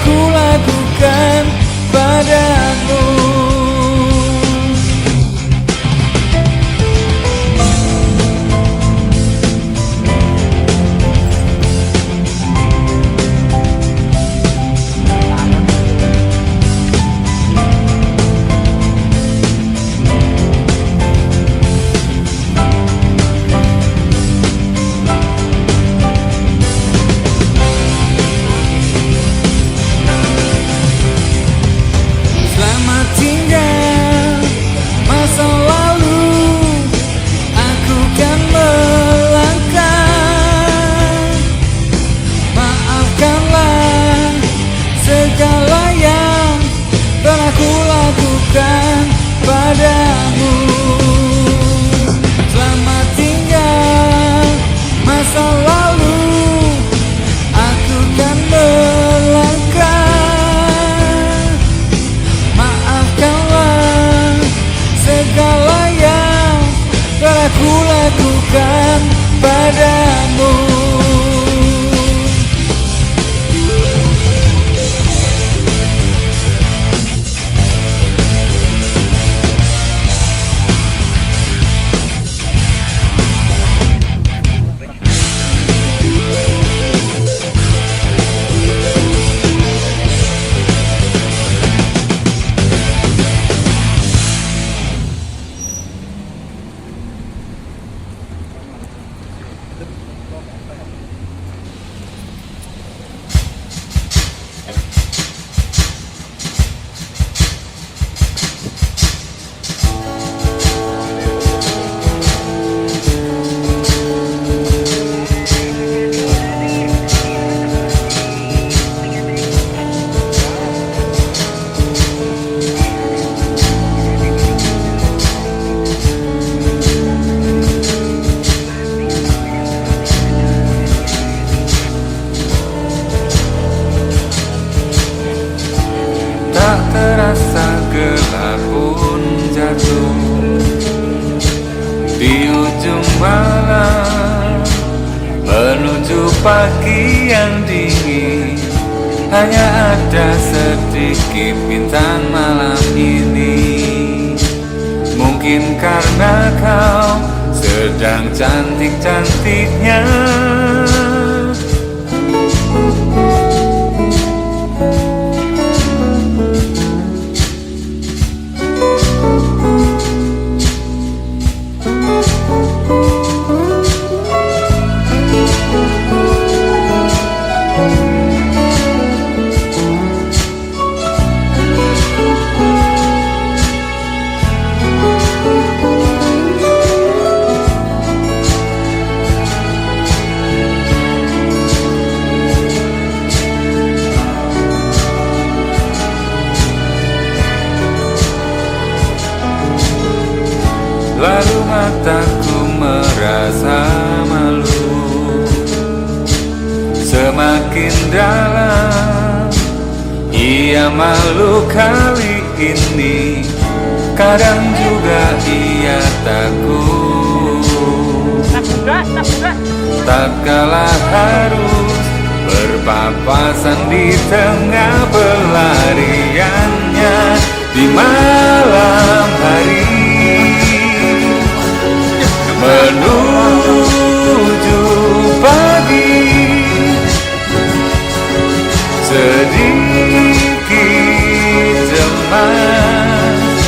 ku lakukan padamu. Padamu, selamat tinggal masa lalu. Aku kan melangkah, maafkanlah segala yang telah ku lakukan padamu. Terasa gelap pun jatuh di ujung malam, menuju pagi yang dingin. Hanya ada sedikit bintang malam ini. Mungkin karena kau sedang cantik-cantiknya. Lalu mataku merasa malu, semakin dalam ia malu kali ini. Kadang juga ia takut, tak kalah harus berpapasan di tengah pelariannya di malam hari. Menuju pagi, sedikit cemas,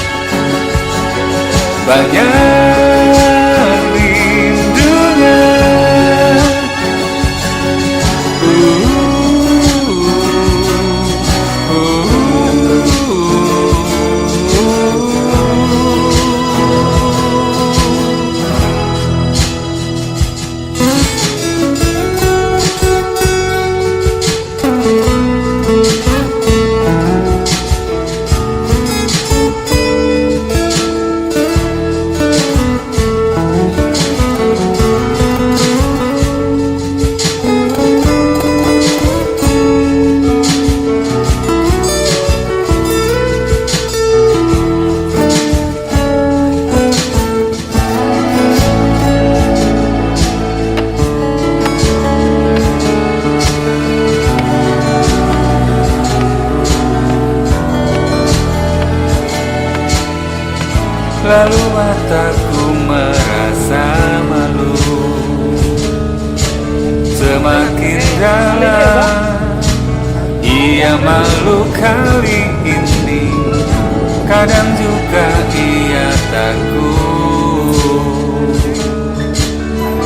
banyak rindunya. Lalu mataku merasa malu. Semakin dalam ia malu kali ini, kadang juga ia takut.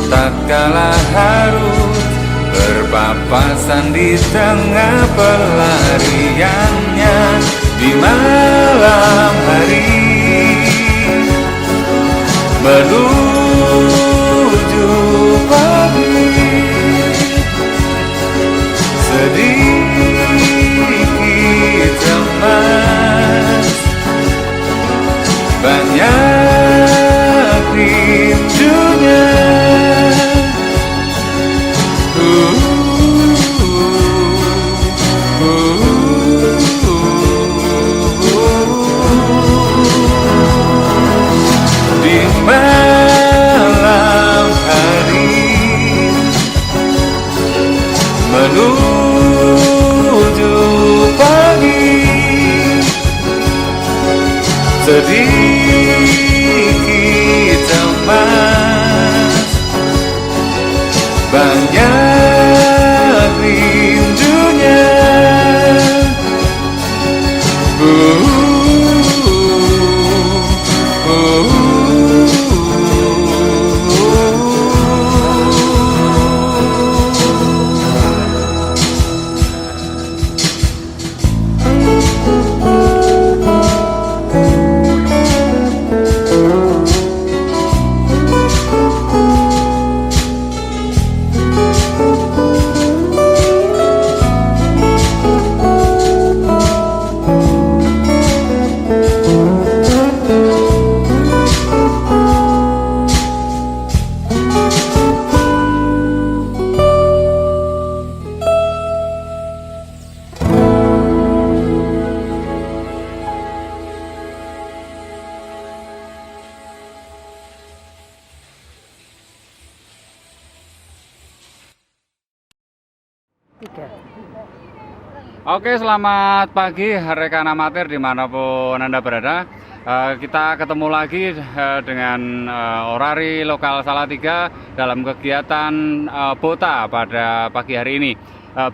Tak kalah harus berpapasan di tengah pelariannya di malam hari menuju pagi. Sedikit cemas, banyak rindunya. Di malam hari menuju pagi, sedikit cemas, banyak rindunya. Oke, selamat pagi rekan amatir dimanapun Anda berada. Kita ketemu lagi dengan Orari Lokal Salatiga dalam kegiatan BOTA pada pagi hari ini,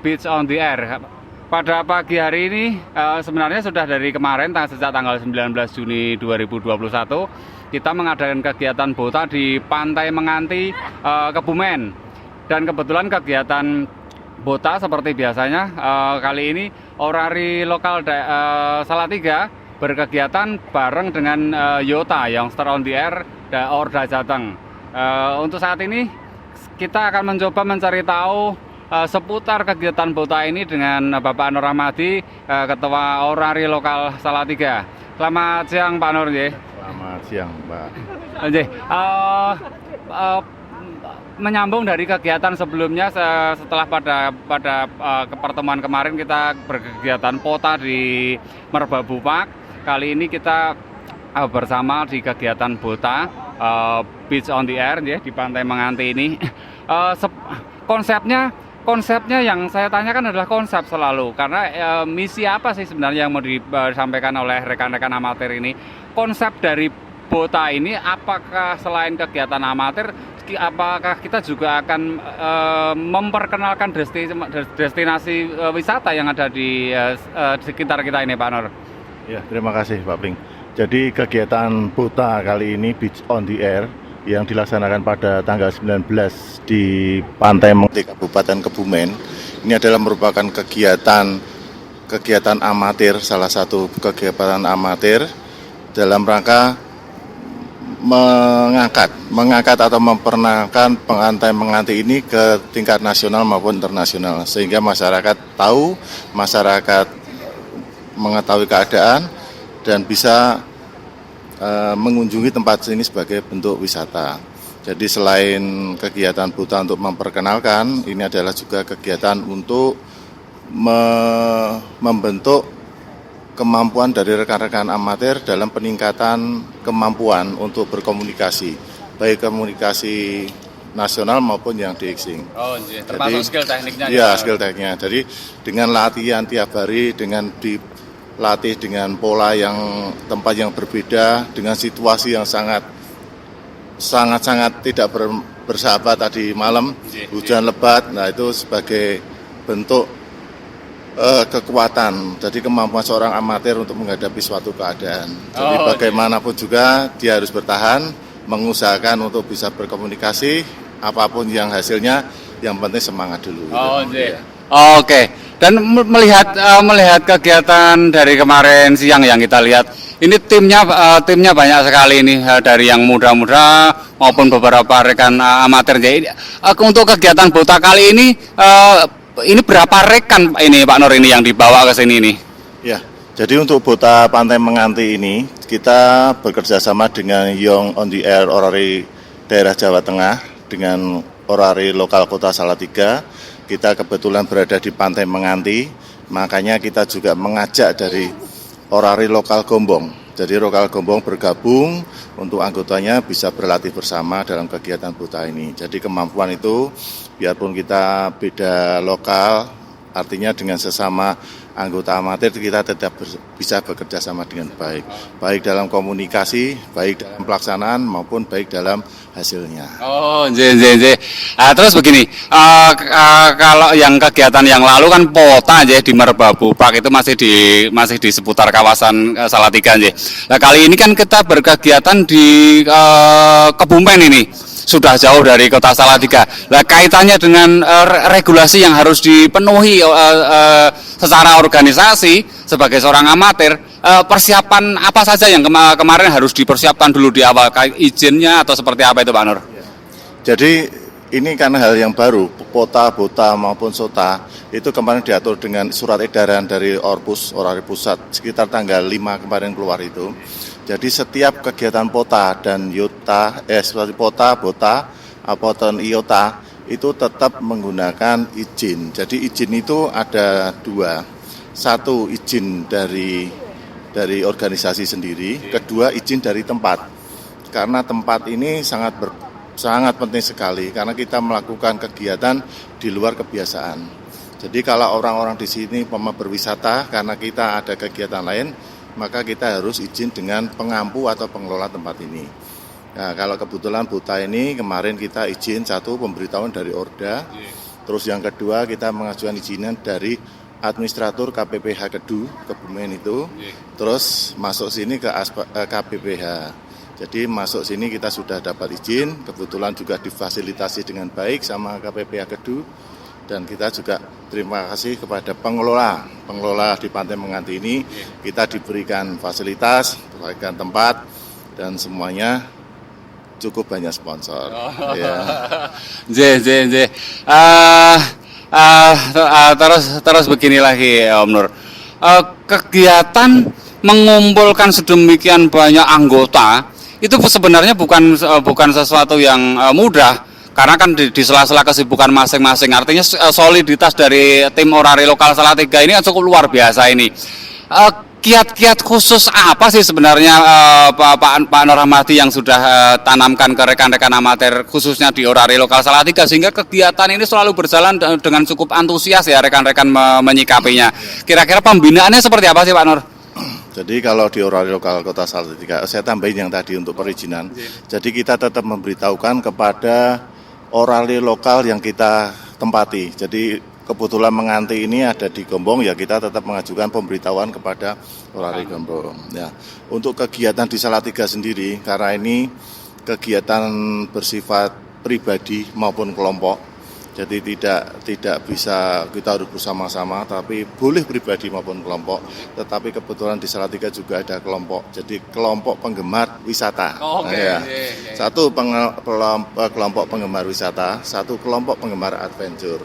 Beach on the Air. Pada pagi hari ini sebenarnya sudah dari kemarin sejak tanggal 19 Juni 2021 kita mengadakan kegiatan BOTA di Pantai Menganti, Kebumen. Dan kebetulan kegiatan BOTA seperti biasanya kali ini Orari Lokal Salatiga berkegiatan bareng dengan Yota Youngster on the Air Orda Jateng. Untuk saat ini kita akan mencoba mencari tahu seputar kegiatan BOTA ini dengan Bapak Nur Rahmadi, Ketua Orari Lokal Salatiga. Selamat siang Pak Nur. Selamat siang Mbak. Menyambung dari kegiatan sebelumnya, setelah pada pertemuan kemarin kita berkegiatan POTA di Merbabu Park. Kali ini kita bersama di kegiatan BOTA Beach on the Air ya, di Pantai Menganti ini. Konsepnya yang saya tanyakan adalah konsep selalu, karena misi apa sih sebenarnya yang mau disampaikan oleh rekan-rekan amatir ini? Konsep dari BOTA ini apakah selain kegiatan amatir, apakah kita juga akan memperkenalkan destinasi wisata yang ada di sekitar kita ini, Pak Nur? Ya, terima kasih Pak Pring. Jadi kegiatan BOTA kali ini Beach on the Air yang dilaksanakan pada tanggal 19 di Pantai Menganti, Kabupaten Kebumen. Ini adalah merupakan kegiatan amatir, salah satu kegiatan amatir dalam rangka mengangkat atau memperkenalkan Pantai Menganti ini ke tingkat nasional maupun internasional, sehingga masyarakat tahu, masyarakat mengetahui keadaan dan bisa mengunjungi tempat ini sebagai bentuk wisata. Jadi selain kegiatan BOTA untuk memperkenalkan, ini adalah juga kegiatan untuk membentuk kemampuan dari rekan-rekan amatir dalam peningkatan kemampuan untuk berkomunikasi, baik komunikasi nasional maupun yang DXing. Oh, termasuk skill tekniknya. Ya, skill tekniknya. Jadi dengan latihan tiap hari, dengan latih dengan pola yang tempat yang berbeda, dengan situasi yang sangat tidak bersahabat tadi malam, hujan lebat. Nah, itu sebagai bentuk kekuatan, jadi kemampuan seorang amatir untuk menghadapi suatu keadaan. Jadi bagaimanapun juga dia harus bertahan, mengusahakan untuk bisa berkomunikasi, apapun yang hasilnya, yang penting semangat dulu. Oke. Dan melihat kegiatan dari kemarin siang yang kita lihat, ini timnya banyak sekali ini, dari yang muda-muda maupun beberapa rekan amatir. Jadi untuk kegiatan Bota kali ini berapa rekan ini Pak Nur ini yang dibawa ke sini ini? Ya, jadi untuk Bota Pantai Menganti ini kita bekerja sama dengan Young on the Air Orari daerah Jawa Tengah dengan Orari lokal Kota Salatiga. Kita kebetulan berada di Pantai Menganti, makanya kita juga mengajak dari Orari lokal Gombong. Jadi lokal Gombong bergabung untuk anggotanya bisa berlatih bersama dalam kegiatan Bota ini. Jadi kemampuan itu biarpun kita beda lokal, artinya dengan sesama anggota amatir kita tetap bisa bekerja sama dengan baik. Baik dalam komunikasi, baik dalam pelaksanaan maupun baik dalam hasilnya. Terus begini, kalau yang kegiatan yang lalu kan Pota di Merbabu Park itu masih di seputar kawasan Salatiga. Nah, kali ini kan kita berkegiatan di Kebumen ini. Sudah jauh dari Kota Salatiga. Nah, kaitannya dengan regulasi yang harus dipenuhi secara organisasi sebagai seorang amatir, persiapan apa saja yang kemarin harus dipersiapkan dulu di awal, izinnya atau seperti apa itu Pak Nur? Jadi ini kan hal yang baru, Pota, Bota maupun Sota itu kemarin diatur dengan surat edaran dari Orari Pusat sekitar tanggal 5 kemarin keluar itu. Jadi setiap kegiatan Pota dan Pota, Bota, ataupun IOTA itu tetap menggunakan izin. Jadi izin itu ada dua. Satu izin dari organisasi sendiri, kedua izin dari tempat. Karena tempat ini sangat penting sekali karena kita melakukan kegiatan di luar kebiasaan. Jadi kalau orang-orang di sini berwisata karena kita ada kegiatan lain, maka kita harus izin dengan pengampu atau pengelola tempat ini. Nah, kalau kebetulan Bota ini kemarin kita izin satu pemberitahuan dari Orda, terus yang kedua kita mengajukan izinan dari administrator KPPH Kebumen itu, terus masuk sini ke KPPH. Jadi masuk sini kita sudah dapat izin, kebetulan juga difasilitasi dengan baik sama KPPH Kedu. Dan kita juga terima kasih kepada pengelola di Pantai Menganti ini, kita diberikan fasilitas, diberikan tempat, dan semuanya cukup banyak sponsor. Terus begini lagi Om Nur, kegiatan mengumpulkan sedemikian banyak anggota itu sebenarnya bukan sesuatu yang mudah. Karena kan di sela-sela kesibukan masing-masing, artinya soliditas dari tim Orari lokal Salatiga ini cukup luar biasa ini. Kiat-kiat khusus apa sih sebenarnya Pak Nur Rahmadi yang sudah tanamkan ke rekan-rekan amatir khususnya di Orari lokal Salatiga sehingga kegiatan ini selalu berjalan dengan cukup antusias ya rekan-rekan menyikapinya. Kira-kira pembinaannya seperti apa sih Pak Nur? Jadi kalau di Orari lokal Kota Salatiga, saya tambahin yang tadi untuk perizinan. Jadi kita tetap memberitahukan kepada orari lokal yang kita tempati. Jadi kebetulan Menganti ini ada di Gombong, ya kita tetap mengajukan pemberitahuan kepada Orari Gombong. Ya, untuk kegiatan di Salatiga sendiri, karena ini kegiatan bersifat pribadi maupun kelompok, jadi tidak bisa kita harus bersama-sama, tapi boleh pribadi maupun kelompok. Tetapi kebetulan di Salatiga juga ada kelompok, jadi kelompok penggemar wisata. Satu kelompok penggemar wisata, satu kelompok penggemar adventure.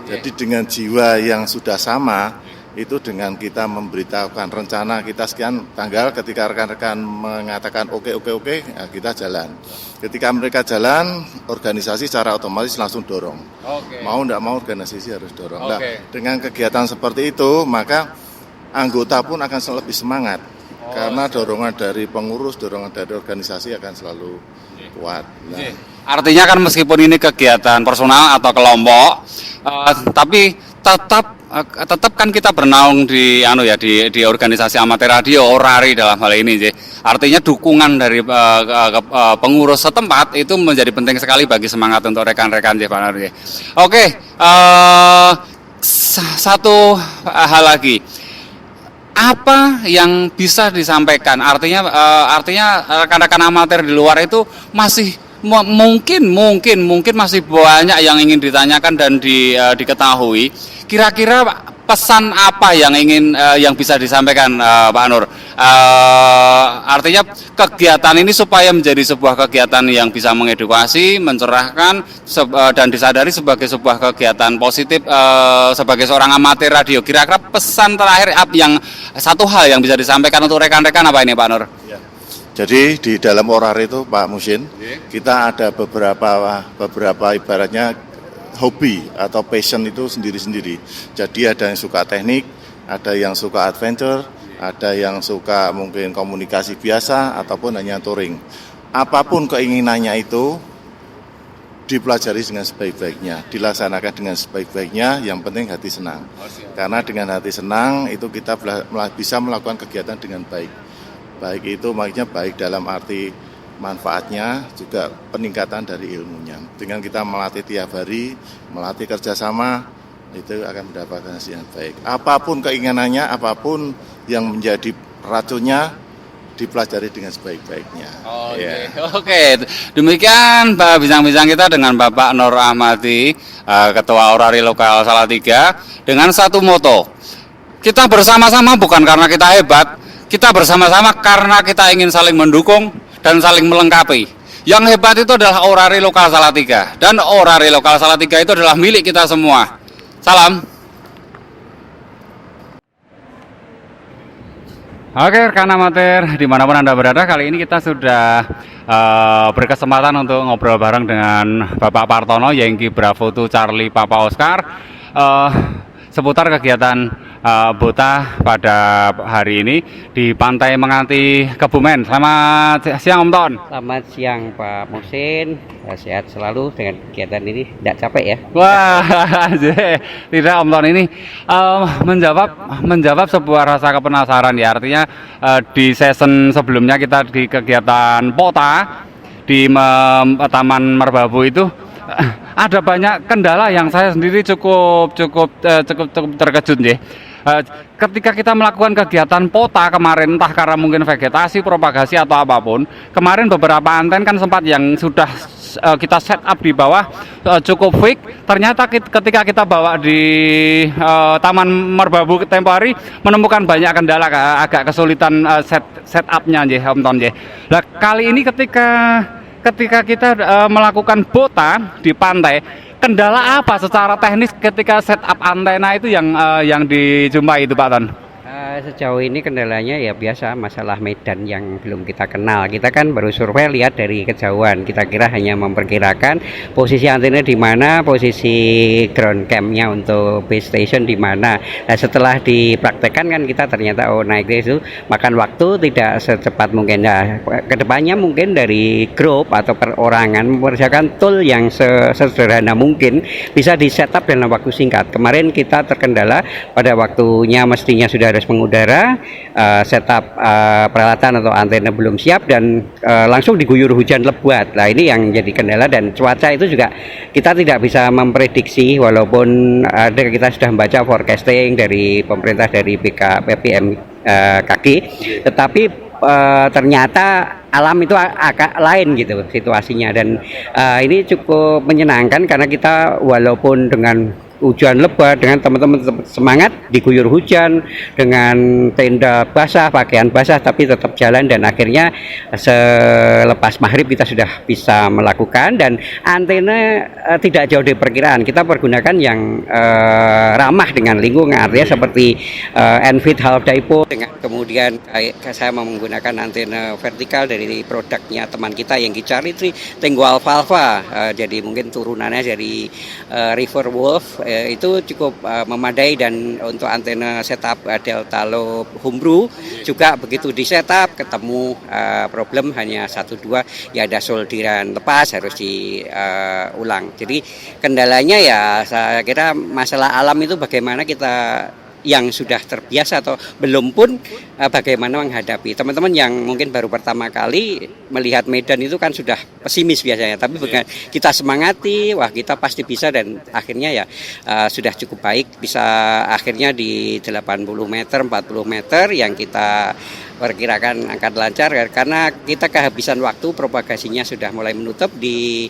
Jadi dengan jiwa yang sudah sama, itu dengan kita memberitahukan rencana kita sekian tanggal, ketika rekan-rekan mengatakan oke, ya kita jalan. Ketika mereka jalan, organisasi secara otomatis langsung dorong. Mau tidak mau organisasi harus dorong. Nah, dengan kegiatan seperti itu, maka anggota pun akan lebih semangat. Karena dorongan dari pengurus, dorongan dari organisasi akan selalu kuat. Nah. Artinya kan meskipun ini kegiatan personal atau kelompok, tapi tetap tetap kan kita bernaung di di organisasi amatir radio Orari dalam hal ini, J. Artinya dukungan dari pengurus setempat itu menjadi penting sekali bagi semangat untuk rekan-rekan, J, Pak Nur, J. Oke, satu hal lagi. Apa yang bisa disampaikan? Artinya rekan-rekan amatir di luar itu masih mungkin masih banyak yang ingin ditanyakan dan diketahui. Kira-kira pesan apa yang bisa disampaikan, Pak Nur? Artinya kegiatan ini supaya menjadi sebuah kegiatan yang bisa mengedukasi, mencerahkan, dan disadari sebagai sebuah kegiatan positif sebagai seorang amatir radio. Kira-kira pesan terakhir satu hal yang bisa disampaikan untuk rekan-rekan apa ini, Pak Nur? Jadi di dalam Orari itu Pak Musin, kita ada beberapa ibaratnya hobi atau passion itu sendiri-sendiri. Jadi ada yang suka teknik, ada yang suka adventure, ada yang suka mungkin komunikasi biasa ataupun hanya touring. Apapun keinginannya itu dipelajari dengan sebaik-baiknya, dilaksanakan dengan sebaik-baiknya, yang penting hati senang. Karena dengan hati senang itu kita bisa melakukan kegiatan dengan baik. Baik itu maksudnya baik dalam arti manfaatnya, juga peningkatan dari ilmunya. Dengan kita melatih tiap hari, melatih kerjasama, itu akan mendapatkan hasil yang baik. Apapun keinginannya, apapun yang menjadi racunnya, dipelajari dengan sebaik-baiknya. Oke. Demikian bincang-bincang kita dengan Bapak Nur Ahmadi, Ketua Orari Lokal Salatiga, dengan satu moto. Kita bersama-sama bukan karena kita hebat, kita bersama-sama karena kita ingin saling mendukung dan saling melengkapi. Yang hebat itu adalah Orari Lokal Salatiga, dan Orari Lokal Salatiga itu adalah milik kita semua. Salam. Oke, rekan amatir dimanapun Anda berada, kali ini kita sudah berkesempatan untuk ngobrol bareng dengan Bapak Partono, Yankee Bravo 2 Charlie Papa Oscar, seputar kegiatan Bota pada hari ini di Pantai Menganti, Kebumen. Selamat siang Om Ton. Selamat siang Pak Musin, sehat selalu dengan kegiatan ini, tidak capek ya? Wah, tidak Om Ton, ini menjawab sebuah rasa kepenasaran ya. Artinya di season sebelumnya kita di kegiatan Pota di Taman Merbabu itu ada banyak kendala yang saya sendiri cukup terkejut ya. Ketika kita melakukan kegiatan Pota kemarin, entah karena mungkin vegetasi, propagasi atau apapun, kemarin beberapa anten kan sempat yang sudah kita set up di bawah cukup fix. Ternyata ketika kita bawa di Taman Merbabu tempo hari menemukan banyak kendala, agak kesulitan set upnya Om Ton. Nah, kali ini ketika kita melakukan Bota di pantai, kendala apa secara teknis ketika setup antena itu yang dijumpai itu Pak Ton? Sejauh ini kendalanya ya biasa, masalah medan yang belum kita kenal. Kita kan baru survei lihat dari kejauhan, kita kira hanya memperkirakan posisi antena di mana, posisi ground campnya untuk base station di mana. Nah, setelah dipraktekkan kan kita ternyata naik itu makan waktu tidak secepat mungkin. Nah, kedepannya mungkin dari grup atau perorangan mempersiapkan tool yang sesederhana mungkin bisa di setup dalam waktu singkat. Kemarin kita terkendala pada waktunya mestinya sudah harus mengudara, setup peralatan atau antena belum siap dan langsung diguyur hujan lebat. Nah, ini yang jadi kendala, dan cuaca itu juga kita tidak bisa memprediksi walaupun kita sudah membaca forecasting dari pemerintah, dari BPMKG, tetapi ternyata alam itu agak lain gitu situasinya, dan ini cukup menyenangkan karena kita walaupun dengan hujan lebat, dengan teman-teman semangat diguyur hujan, dengan tenda basah, pakaian basah, tapi tetap jalan, dan akhirnya selepas maghrib kita sudah bisa melakukan, dan antena tidak jauh dari perkiraan. Kita pergunakan yang ramah dengan lingkungan, artinya seperti Enfit half dipole, dengan kemudian saya menggunakan antena vertikal dari produknya teman kita yang Charlie Tree Tenggo Alfalfa, jadi mungkin turunannya dari River Wolf itu cukup memadai, dan untuk antena setup Delta Low Humbru juga begitu di setup ketemu problem hanya 1-2, ya ada solderan lepas harus diulang. Jadi kendalanya ya saya kira masalah alam itu bagaimana kita yang sudah terbiasa atau belum pun bagaimana menghadapi. Teman-teman yang mungkin baru pertama kali melihat Medan itu kan sudah pesimis biasanya, tapi bukan, kita semangati, wah kita pasti bisa, dan akhirnya ya sudah cukup baik, bisa akhirnya di 80 meter, 40 meter yang kita perkirakan akan lancar karena kita kehabisan waktu, propagasinya sudah mulai menutup di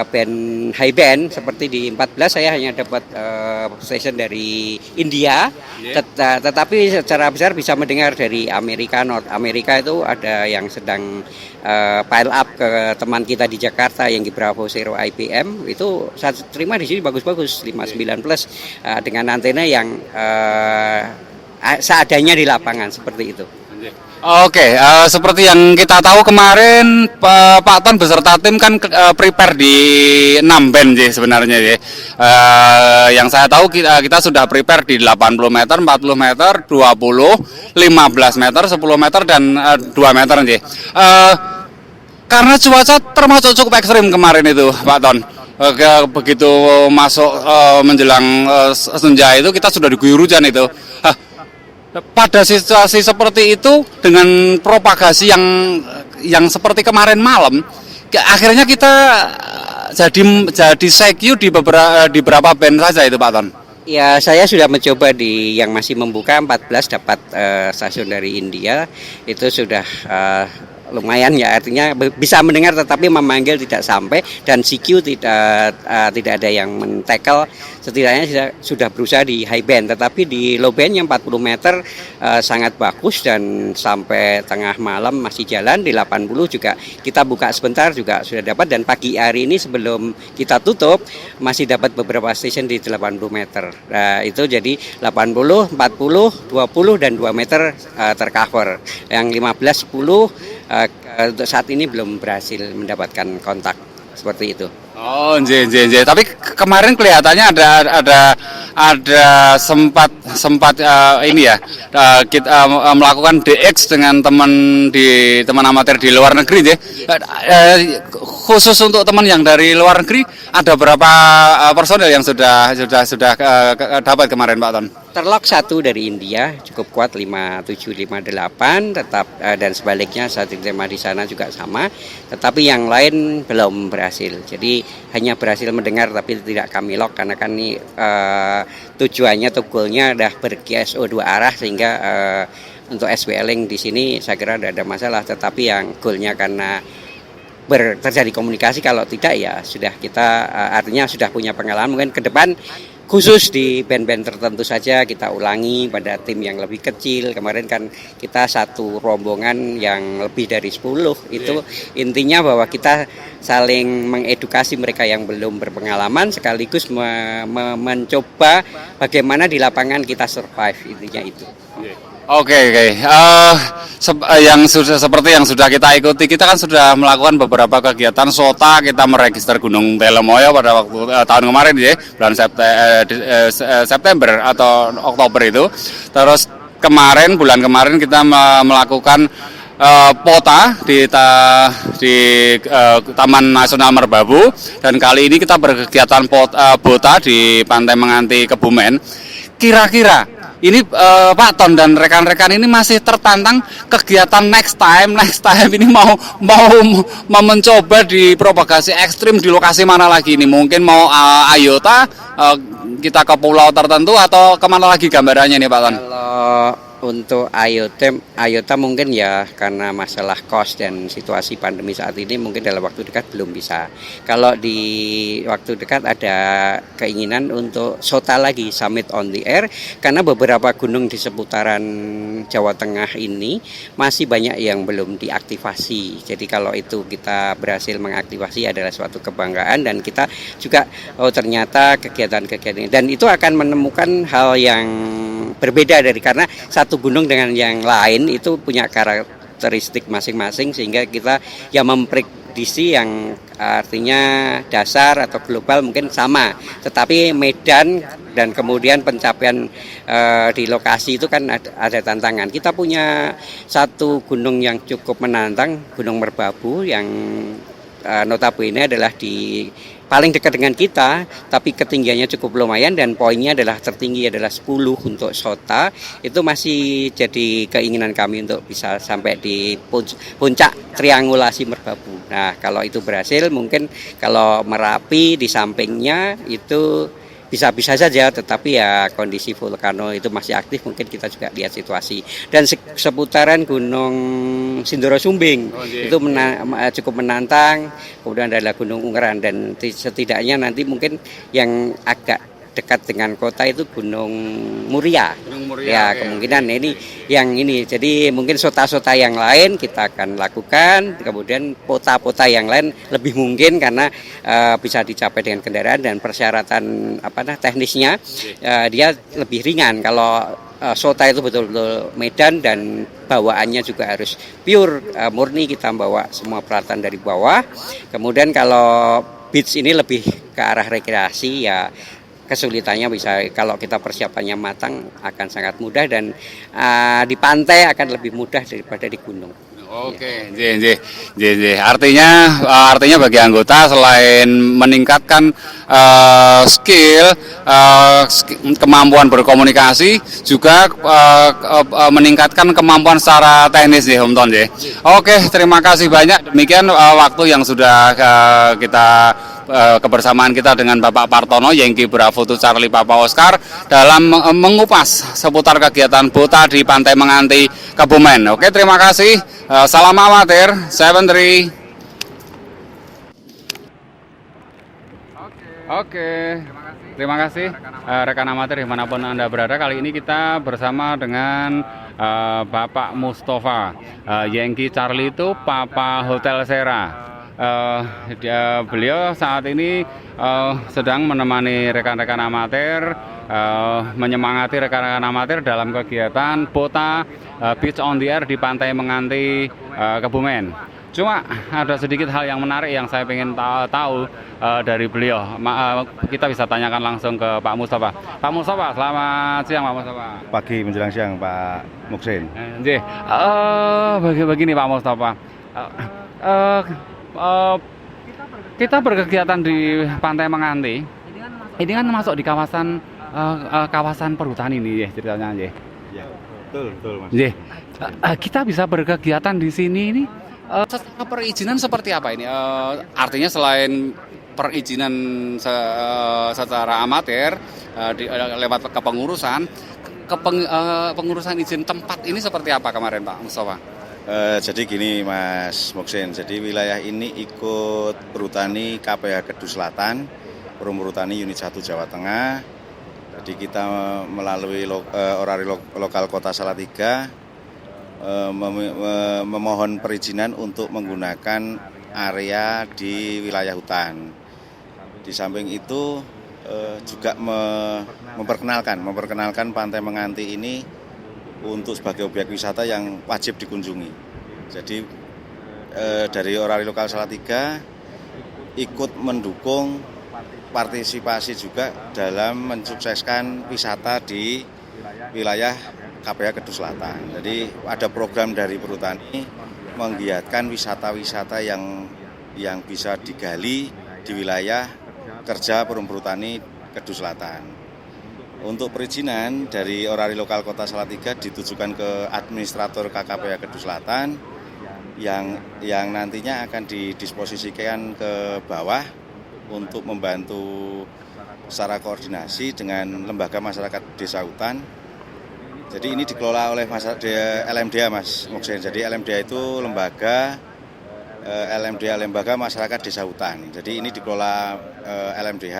band high band seperti di 14 saya hanya dapat station dari India, tetapi secara besar bisa mendengar dari Amerika, North Amerika itu ada yang sedang pile up ke teman kita di Jakarta yang di Bravo Zero IPM, itu saya terima di sini bagus-bagus 59 plus dengan antena yang seadanya di lapangan seperti itu. Oke, seperti yang kita tahu kemarin Pak Ton beserta tim kan prepare di 6 band sih sebenarnya ya. Yang saya tahu kita sudah prepare di 80 meter, 40 meter, 20, 15 meter, 10 meter dan 2 meter sih. Karena cuaca termasuk cukup ekstrim kemarin itu Pak Ton. Begitu masuk menjelang senja itu kita sudah diguyur hujan itu. Pada situasi seperti itu dengan propagasi yang seperti kemarin malam, akhirnya kita jadi CQ di beberapa band saja itu Pak Ton. Ya, saya sudah mencoba di yang masih membuka 14 dapat stasiun dari India, itu sudah lumayan ya, artinya bisa mendengar tetapi memanggil tidak sampai, dan CQ tidak ada yang men-tackle. Setidaknya sudah berusaha di high band, tetapi di low band yang 40 meter sangat bagus dan sampai tengah malam masih jalan. Di 80 juga kita buka sebentar juga sudah dapat, dan pagi hari ini sebelum kita tutup masih dapat beberapa station di 80 meter. Nah, itu jadi 80, 40, 20 dan 2 meter tercover. Yang 15, 10 untuk saat ini belum berhasil mendapatkan kontak seperti itu. Oh, nje. Tapi kemarin kelihatannya ada sempat ini ya, kita melakukan DX dengan teman amatir di luar negeri ya. Khusus untuk teman yang dari luar negeri ada berapa personel yang sudah dapat kemarin Pak Ton? Terlock 1 dari India cukup kuat 57, 58 tetap, dan sebaliknya saat diterima di sana juga sama, tetapi yang lain belum berhasil. Jadi hanya berhasil mendengar tapi tidak kami lock karena kan ini tujuannya atau goalnya udah ber-GSO 2 arah, sehingga untuk SWLing di sini saya kira tidak ada masalah, tetapi yang goalnya karena terjadi komunikasi, kalau tidak ya sudah kita artinya sudah punya pengalaman, mungkin ke depan khusus di band-band tertentu saja kita ulangi pada tim yang lebih kecil. Kemarin kan kita satu rombongan yang lebih dari 10, itu intinya bahwa kita saling mengedukasi mereka yang belum berpengalaman sekaligus mencoba bagaimana di lapangan kita survive, intinya itu. Oke. Seperti yang sudah kita ikuti, kita kan sudah melakukan beberapa kegiatan SOTA, kita meregister Gunung Telemoyo pada waktu tahun kemarin ya, bulan September atau Oktober itu. Terus bulan kemarin kita melakukan POTA di Taman Nasional Merbabu, dan kali ini kita berkegiatan BOTA di Pantai Menganti Kebumen. Kira-kira ini Pak Ton dan rekan-rekan ini masih tertantang kegiatan next time ini mau mencoba di propagasi ekstrim di lokasi mana lagi ini? Mungkin mau Ayota, kita ke pulau tertentu atau kemana lagi gambarannya nih Pak Ton? Kalau untuk Ayota mungkin ya karena masalah cost dan situasi pandemi saat ini mungkin dalam waktu dekat belum bisa. Kalau di waktu dekat ada keinginan untuk SOTA lagi, Summit on the Air, karena beberapa gunung di seputaran Jawa Tengah ini masih banyak yang belum diaktifasi. Jadi kalau itu kita berhasil mengaktifasi adalah suatu kebanggaan, dan kita juga ternyata kegiatan-kegiatan dan itu akan menemukan hal yang berbeda dari, karena satu gunung dengan yang lain itu punya karakteristik masing-masing, sehingga kita ya kondisi yang artinya dasar atau global mungkin sama, tetapi medan dan kemudian pencapaian di lokasi itu kan ada tantangan. Kita punya satu gunung yang cukup menantang, Gunung Merbabu, yang notabene adalah di paling dekat dengan kita, tapi ketinggiannya cukup lumayan dan poinnya adalah tertinggi adalah 10 untuk SOTA. Itu masih jadi keinginan kami untuk bisa sampai di puncak triangulasi Merbabu. Nah, kalau itu berhasil, mungkin kalau Merapi di sampingnya itu bisa-bisa saja, tetapi ya kondisi vulkano itu masih aktif, mungkin kita juga lihat situasi. Dan seputaran Gunung Sindoro Sumbing itu cukup menantang, kemudian adalah Gunung Ungaran, dan setidaknya nanti mungkin yang agak dekat dengan kota itu Gunung Muria. Ya, kemungkinan ini yang ini. Jadi mungkin sota-sota yang lain kita akan lakukan, kemudian pota-pota yang lain lebih mungkin karena bisa dicapai dengan kendaraan dan persyaratan teknisnya dia lebih ringan. Kalau sota itu betul-betul medan dan bawaannya juga harus pure murni, kita bawa semua peralatan dari bawah. Kemudian kalau beach ini lebih ke arah rekreasi, ya kesulitannya bisa kalau kita persiapannya matang akan sangat mudah, dan di pantai akan lebih mudah daripada di gunung. Oke, artinya bagi anggota selain meningkatkan skill, kemampuan berkomunikasi, juga meningkatkan kemampuan secara teknis ya, Om Ton ya. Oke, terima kasih banyak. Demikian waktu yang sudah kita kebersamaan kita dengan Bapak Partono Yankee Bravo Charlie Papa Oscar dalam mengupas seputar kegiatan BOTA di Pantai Menganti, Kebumen. Oke, terima kasih. Salam amatir, 73. Oke, terima kasih rekan amatir dimanapun Anda berada. Kali ini kita bersama dengan Bapak Mustafa Yankee Charlie itu Papa Hotel Sera. Beliau saat ini sedang menemani rekan-rekan amatir, menyemangati rekan-rekan amatir dalam kegiatan BOTA Beach on the Air di Pantai Menganti, Kebumen. Cuma ada sedikit hal yang menarik yang saya ingin tahu dari beliau. Kita bisa tanyakan langsung ke Pak Mustafa. Pak Mustafa, selamat siang Pak Mustafa. Pagi menjelang siang Pak Muksin. Begini Pak Mustafa. Kita berkegiatan di Pantai Menganti. Ini kan masuk di kawasan perhutani ini ya ceritanya ya. Ya, betul Mas. Kita bisa berkegiatan di sini ini secara perizinan seperti apa ini? Artinya selain perizinan secara amatir lewat kepengurusan, pengurusan izin tempat ini seperti apa kemarin Pak Mustafa? Jadi gini Mas Muksin, jadi wilayah ini ikut perhutani KPH Kedu Selatan, Perum Perhutani Unit 1 Jawa Tengah. Jadi kita melalui orari lokal Kota Salatiga memohon perizinan untuk menggunakan area di wilayah hutan. Di samping itu juga memperkenalkan Pantai Menganti ini untuk sebagai objek wisata yang wajib dikunjungi. Jadi dari orari lokal Salatiga ikut mendukung partisipasi juga dalam mensukseskan wisata di wilayah KPH Kedu Selatan. Jadi ada program dari perhutani menggiatkan wisata-wisata yang bisa digali di wilayah kerja Perum Perhutani Kedu Selatan. Untuk perizinan dari orari lokal Kota Salatiga ditujukan ke administrator KKPH Kedu Selatan yang nantinya akan didisposisikan ke bawah untuk membantu secara koordinasi dengan lembaga masyarakat desa hutan. Jadi ini dikelola oleh LMDH Mas Muksin. Jadi LMDH itu lembaga masyarakat desa hutan. Jadi ini dikelola LMDH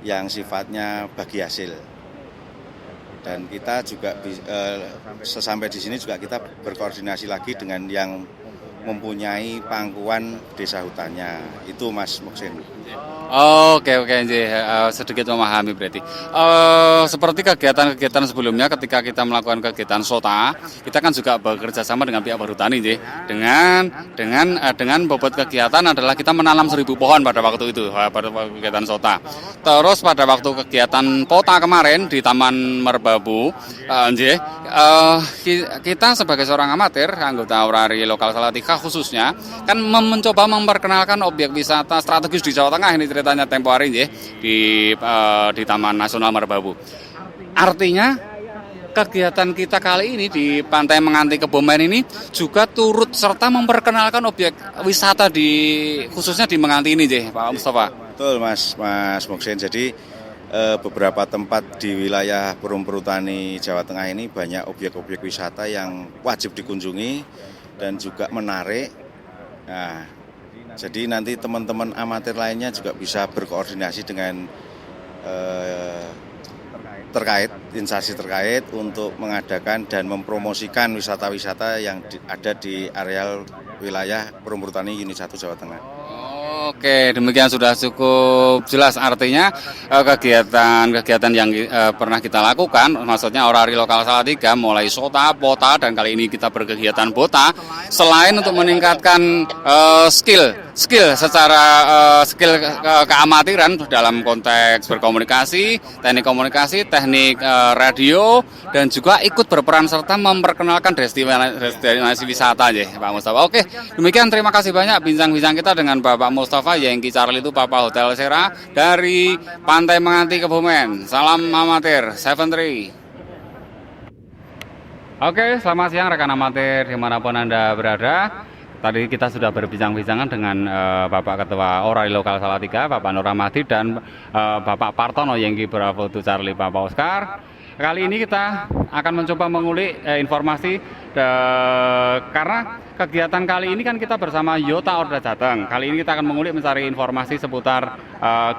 yang sifatnya bagi hasil. Dan kita juga sesampai di sini juga kita berkoordinasi lagi dengan yang mempunyai pangkuan desa hutannya. Itu Mas Muksin. Oke oke Nji. Sedikit memahami berarti. Seperti kegiatan-kegiatan sebelumnya ketika kita melakukan kegiatan SOTA, kita kan juga bekerja sama dengan pihak Perhutani Nji. Dengan bobot kegiatan adalah kita menanam 1.000 pohon pada waktu itu pada kegiatan SOTA. Terus pada waktu kegiatan POTA kemarin di Taman Merbabu, Nji, kita sebagai seorang amatir anggota Orari Lokal Salatiga khususnya kan mencoba memperkenalkan objek wisata strategis di Jawa Tengah ini ceritanya tempo hari ya, di Taman Nasional Merbabu. Artinya kegiatan kita kali ini di Pantai Menganti Kebumen ini juga turut serta memperkenalkan objek wisata khususnya di Menganti ini ya, Pak Mustafa. Betul Mas Moksin. Jadi beberapa tempat di wilayah Perhutani Jawa Tengah ini banyak objek-objek wisata yang wajib dikunjungi dan juga menarik. Nah, jadi nanti teman-teman amatir lainnya juga bisa berkoordinasi dengan instansi terkait untuk mengadakan dan mempromosikan wisata-wisata yang ada di areal wilayah Perhutani Unit 1 Jawa Tengah. Oke, demikian sudah cukup jelas artinya kegiatan-kegiatan yang pernah kita lakukan, maksudnya Orari Lokal Salatiga mulai SOTA, POTA, dan kali ini kita berkegiatan BOTA, selain untuk meningkatkan skill keamatiran dalam konteks berkomunikasi, teknik komunikasi, teknik radio, dan juga ikut berperan serta memperkenalkan destinasi wisata ya, Pak Mustafa. Oke, demikian terima kasih banyak bincang-bincang kita dengan Bapak Mustafa Yengki Charlie itu Papa Hotel Sera dari Pantai Menganti Kebumen. Salam amatir, 73. Oke, selamat siang rekan amatir dimanapun Anda berada. Tadi kita sudah berbincang-bincang dengan Bapak Ketua Orari Lokal Salatiga, Bapak Nur Rahmadi, dan Bapak Partono Yengki Bravo to Charlie Papa Oscar. Kali ini kita akan mencoba mengulik informasi karena kegiatan kali ini kan kita bersama Yota Orda Jateng. Kali ini kita akan mengulik mencari informasi seputar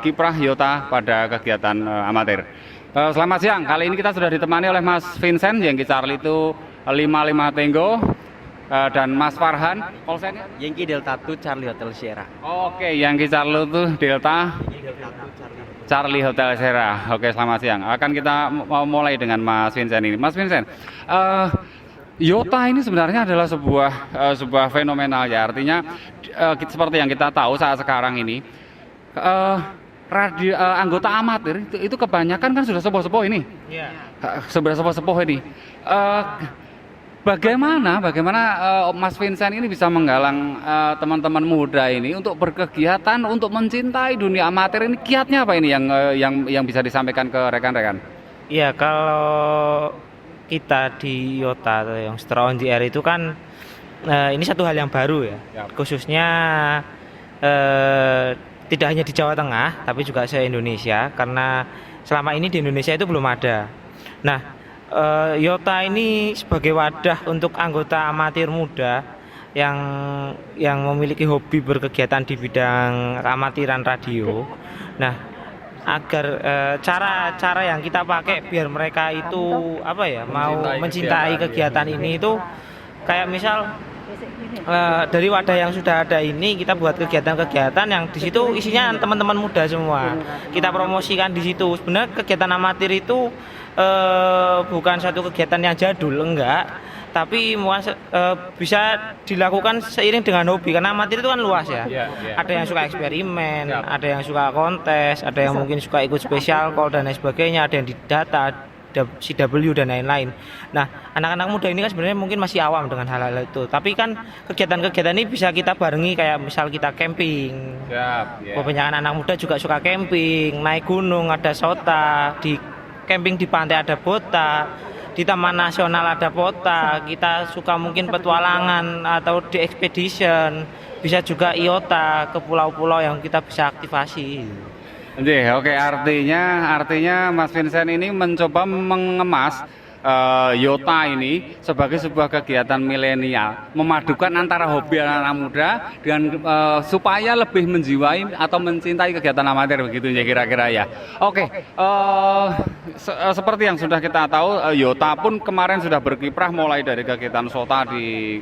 kiprah Yota pada kegiatan amatir. Selamat siang, kali ini kita sudah ditemani oleh Mas Vincent Yengki Charlie itu 55 Tenggo. Dan Mas Farhan, polsennya? Yengki Delta 2 Charlie Hotel Sierra. Oke, Yengki Charlie itu Delta Charlie Hotel Sierra. Oke, selamat siang. Akan kita mulai dengan Mas Vincent ini. Mas Vincent, Yota ini sebenarnya adalah sebuah fenomenal ya. Artinya seperti yang kita tahu saat sekarang ini, anggota amatir itu kebanyakan kan sudah sepuh-sepuh ini. Iya. Sudah sepuh-sepuh ini. Bagaimana Mas Vincent ini bisa menggalang teman-teman muda ini untuk berkegiatan, untuk mencintai dunia amatir ini? Kiatnya apa ini yang bisa disampaikan ke rekan-rekan? Iya, kalau kita di Yota atau yang Setra on the Air itu kan ini satu hal yang baru ya. Khususnya tidak hanya di Jawa Tengah tapi juga se-Indonesia, karena selama ini di Indonesia itu belum ada. Nah, Yota ini sebagai wadah untuk anggota amatir muda yang memiliki hobi berkegiatan di bidang amatiran radio. Nah, agar cara yang kita pakai biar mereka itu mau mencintai kegiatan ini itu kayak misal dari wadah yang sudah ada ini kita buat kegiatan-kegiatan yang di situ isinya teman-teman muda semua. Kita promosikan di situ. Sebenarnya kegiatan amatir itu bukan satu kegiatan yang jadul, enggak, tapi bisa dilakukan seiring dengan hobi, karena amatir itu kan luas ya. Ada yang suka eksperimen, ada yang suka kontes, ada yang mungkin suka ikut spesial call dan lain sebagainya, ada yang di data CW dan lain-lain. Nah, anak-anak muda ini kan sebenarnya mungkin masih awam dengan hal-hal itu, tapi kan kegiatan-kegiatan ini bisa kita barengi, kayak misal kita camping. Kebanyakan anak muda juga suka camping, naik gunung, ada SOTA, di camping di pantai ada BOTA, di Taman Nasional ada POTA, kita suka mungkin petualangan atau di expedition, bisa juga IOTA ke pulau-pulau yang kita bisa aktifasi. Oke, artinya Mas Vincent ini mencoba mengemas Yota ini sebagai sebuah kegiatan milenial, memadukan antara hobi anak muda dengan supaya lebih menjiwai atau mencintai kegiatan amatir begitu ya kira-kira ya. Oke, seperti yang sudah kita tahu, Yota pun kemarin sudah berkiprah mulai dari kegiatan Sota di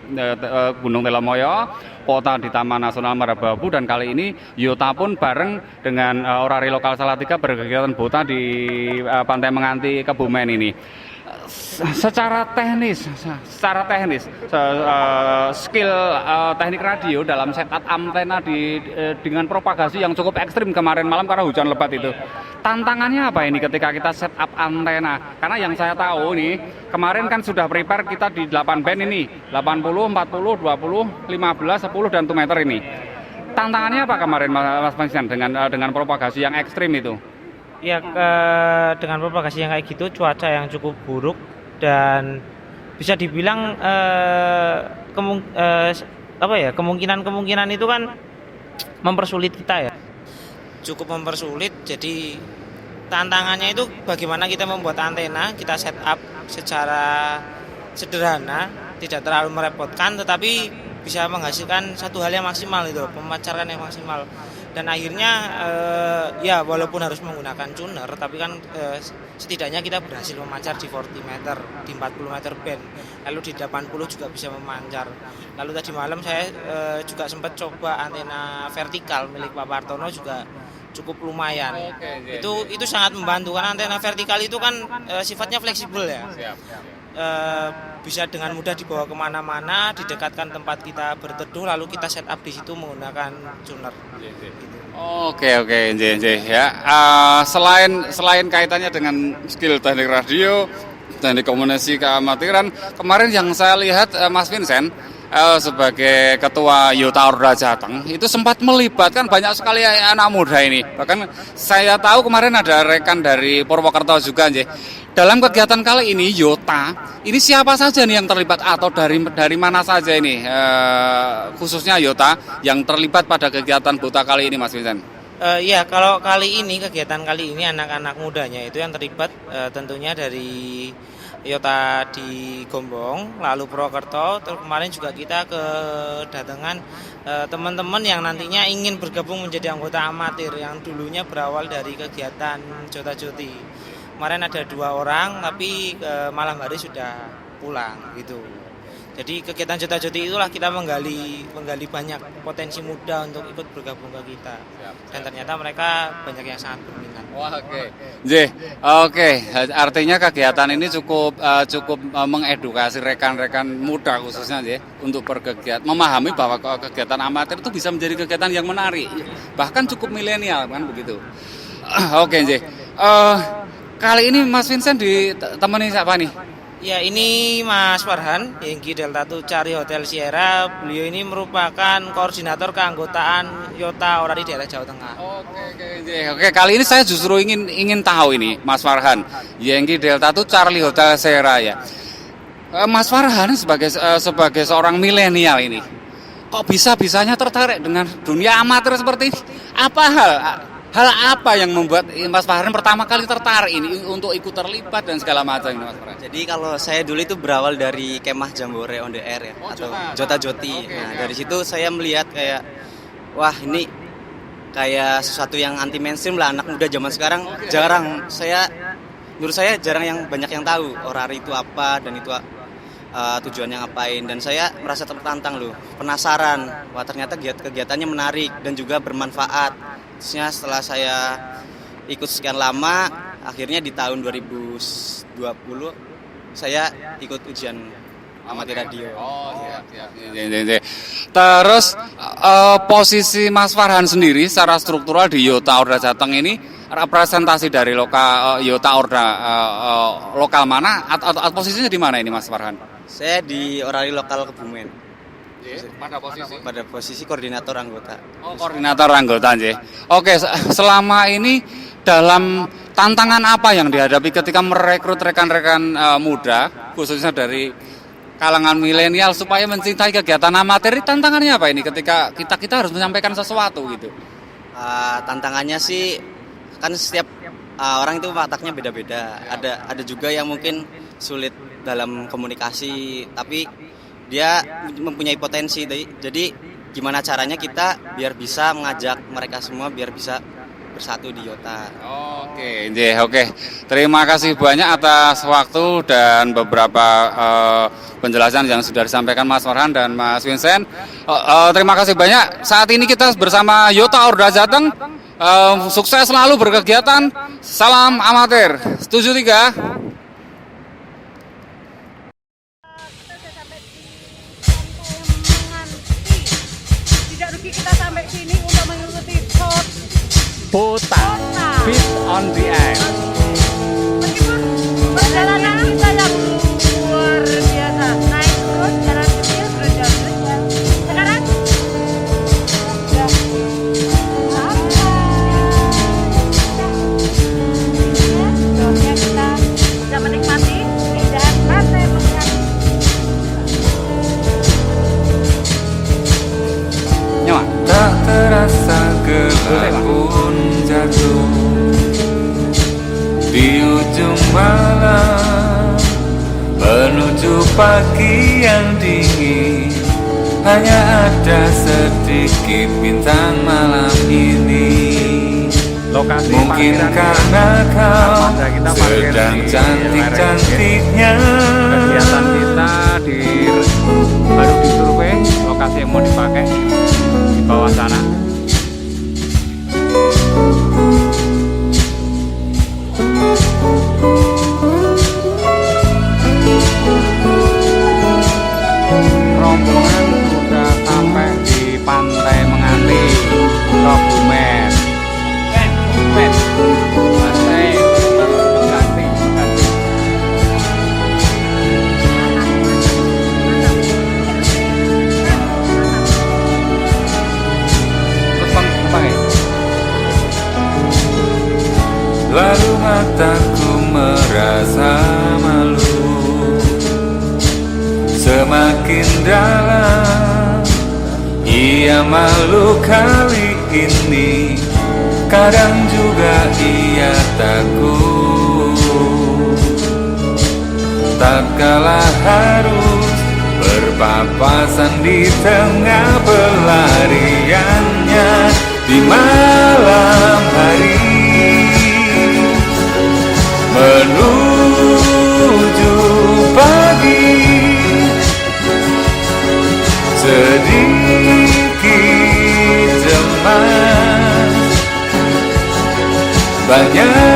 Gunung Telomoyo, Pota di Taman Nasional Marababu, dan kali ini Yota pun bareng dengan Orari Lokal Salatiga berkegiatan Bota di Pantai Menganti Kebumen ini. Secara teknis, skill teknik radio dalam setup antena dengan propagasi yang cukup ekstrim kemarin malam karena hujan lebat itu. Tantangannya apa ini ketika kita setup antena? Karena yang saya tahu nih, kemarin kan sudah prepare kita di 8 band ini, 80, 40, 20, 15, 10 dan 2 meter ini. Tantangannya apa kemarin Mas Pansian dengan propagasi yang ekstrim itu? Ya, dengan propagasi yang kayak gitu, cuaca yang cukup buruk dan bisa dibilang kemungkinan itu kan mempersulit kita ya. Cukup mempersulit, jadi tantangannya itu bagaimana kita membuat antena, kita set up secara sederhana, tidak terlalu merepotkan, tetapi bisa menghasilkan satu hal yang maksimal itu, pemacaran yang maksimal. Dan akhirnya ya walaupun harus menggunakan tuner, tapi kan setidaknya kita berhasil memancar di 40 meter, di 40 meter band, lalu di 80 juga bisa memancar. Lalu tadi malam saya juga sempat coba antena vertikal milik Pak Partono, juga cukup lumayan. Itu sangat membantu karena antena vertikal itu kan sifatnya fleksibel ya. Bisa dengan mudah dibawa kemana-mana, didekatkan tempat kita berteduh, lalu kita set up di situ menggunakan tuner. Oke, ya. Selain kaitannya dengan skill teknik radio, teknik komunikasi keamatiran, kemarin yang saya lihat Mas Vincent sebagai ketua Yota Orda Jateng itu sempat melibatkan banyak sekali anak muda ini. Bahkan saya tahu kemarin ada rekan dari Purwokerto juga, dalam kegiatan kali ini Yota, ini siapa saja nih yang terlibat atau dari mana saja ini khususnya Yota yang terlibat pada kegiatan Bota kali ini, Mas Vincent? Ya, kalau kegiatan kali ini anak-anak mudanya itu yang terlibat tentunya dari Yota di Gombong, lalu Purwokerto, terus kemarin juga kita kedatangan teman-teman yang nantinya ingin bergabung menjadi anggota amatir yang dulunya berawal dari kegiatan Jota Joti. Kemarin ada 2 orang, tapi malam hari sudah pulang gitu. Jadi kegiatan Jota Joti itulah kita menggali banyak potensi muda untuk ikut bergabung ke kita. Dan ternyata mereka banyak yang sangat berminat. Wah, oke. Artinya kegiatan ini cukup mengedukasi rekan-rekan muda khususnya untuk berkegiatan, memahami bahwa kegiatan amatir itu bisa menjadi kegiatan yang menarik, bahkan cukup milenial kan begitu. Oke, kali ini Mas Vincent ditemani siapa nih? Ya, ini Mas Farhan, Hengki Delta Tucari Hotel Sierra. Beliau ini merupakan koordinator keanggotaan Yota Orari daerah Jawa Tengah. Oke, kali ini saya justru ingin tahu ini, Mas Farhan, Hengki Delta Tucari Hotel Sierra ya. Mas Farhan sebagai seorang milenial ini, kok bisanya tertarik dengan dunia amatir seperti ini? Hal apa yang membuat Mas Farhan pertama kali tertarik ini untuk ikut terlibat dan segala macam ini, Mas Farhan? Jadi kalau saya dulu itu berawal dari kemah Jambore on the Air ya, atau Jota Joti. Nah, dari situ saya melihat kayak, wah ini kayak sesuatu yang anti mainstream lah, anak muda zaman sekarang menurut saya jarang yang banyak yang tahu orari itu apa dan itu tujuannya ngapain, dan saya merasa tertantang loh, penasaran, wah ternyata kegiatannya menarik dan juga bermanfaat. Terusnya setelah saya ikut sekian lama, akhirnya di tahun 2020 saya ikut ujian amatir radio. Terus posisi Mas Farhan sendiri secara struktural di Yota Orda Jateng ini representasi dari Yota Orda lokal mana atau posisinya di mana ini, Mas Farhan? Saya di Orari Lokal Kebumen. Pada posisi koordinator anggota. Oh, koordinator anggota, Oke, selama ini dalam tantangan apa yang dihadapi ketika merekrut rekan-rekan muda, khususnya dari kalangan milenial supaya mencintai kegiatan amatir? Tantangannya apa ini ketika kita harus menyampaikan sesuatu gitu? Tantangannya sih kan setiap orang itu wataknya beda-beda. Ada juga yang mungkin sulit dalam komunikasi, tapi dia mempunyai potensi. Jadi gimana caranya kita biar bisa mengajak mereka semua biar bisa bersatu di Yota. Oke. Terima kasih banyak atas waktu dan beberapa penjelasan yang sudah disampaikan Mas Farhan dan Mas Vincent. Terima kasih banyak. Saat ini kita bersama Yota Orda Jateng. Sukses selalu berkegiatan. Salam amatir. 73. Tidak rugi kita sampai sini untuk mengikuti Bota, Beat on the Air. meskipun perjalanan kita yang luar biasa, naik terus jalan kecil terus jalan kecil. Sekarang sudah sampai. Kita bisa menikmati keindahan pantai Mengan. Nyawa. Tak terasa gelap pun jatuh di ujung malam menuju pagi yang dingin. Hanya ada sedikit bintang malam ini. Lokasi Mungkin karena kau sedang cantik-cantiknya. Kegiatan kita baru disurvei lokasi yang mau dipakai di bawah sana. Rombongan sudah sampai di Pantai Menganti, Kebumen. Pantai Menganti. Lalu mataku merasa malu. Semakin dalam ia malu kali ini. Kadang juga ia takut. Tak kalah harus berpapasan di tengah pelariannya di malam hari menuju pagi. Sedikit cemas, banyak